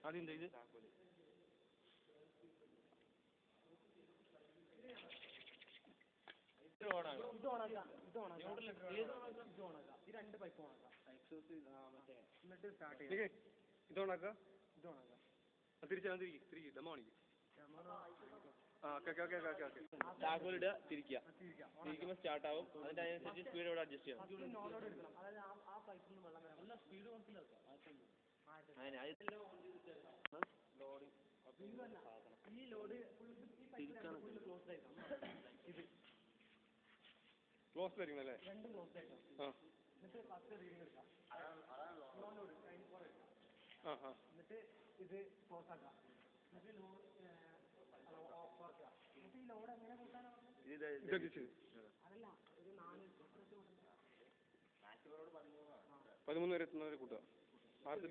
ആദ്യം ഇത് ഇതോണാക്ക തിരിച്ചാൽ തിരിക്കുക ഡമ്മ കാണിക്കും താക്കോലിടുക തിരിക്കുക തിരിക്കുമ്പോൾ സ്റ്റാർട്ട് ആവും അതിൻ്റെ അതിനനുസരിച്ച് സ്പീഡ് ഇവിടെ അഡ്ജസ്റ്റ് ചെയ്യണം ക്ലോസ് ആയിരിക്കണം അല്ലേ എന്നിട്ട് ഇത് ക്ലോസ് ആക്കാം എന്നിട്ട് ഈ ലോഡ് എങ്ങനെ കൂട്ടാനാണ് അതല്ല ഒരു 13 വരെ എത്തുന്നവരെ കൂട്ടുക 6